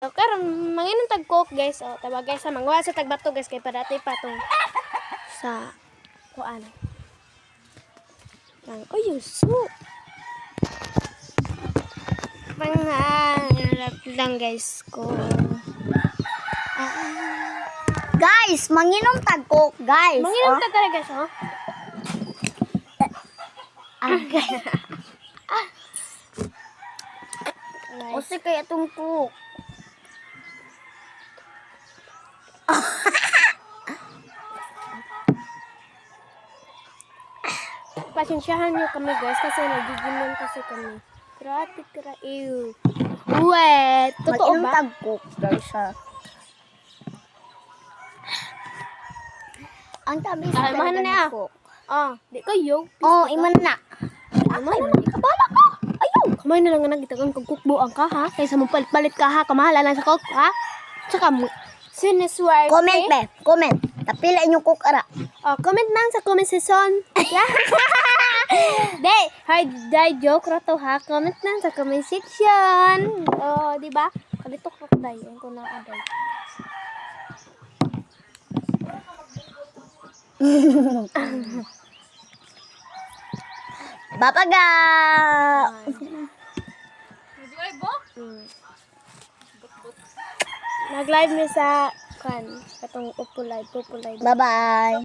So, karon manginom tag coke guys. O, tawag guys sa mangwa sa tagbato guys kay padati pa tong sa kuan. Nang uyuso. Pangarap lang guys ko. Guys, manginom tag coke, guys. Manginom tag talaga guys, oh. Kasi kaya itong coke. Pasensyahan niyo kami guys kasi nagiginom kasi kami. Grabe kira ew. Wet, totoo Mag-inom ba? tag coke, guys, ha. Ang tamis Ay, mahal na talaga na. ng coke. Ah, di kayo. Oh, iman na. Kamay na lang. Kabala ka. Ayaw. Kamay na lang nga nagitagan kung kukbuang ka ha. Kaysa mo palit-palit ka ha. Kamahala lang sa coke ha. Tsaka mo. Siniswerte. Comment, be. Comment. Tapila inyong coke, ara. Oh, comment lang sa comment section. Day, joke ra to ha. Comment lang sa comment section. Oh, di ba? Kalitok ra ko day. Ayun ko na aday. Bapaga! Nag-live mi sa kan katong Upo Live. Bye-bye.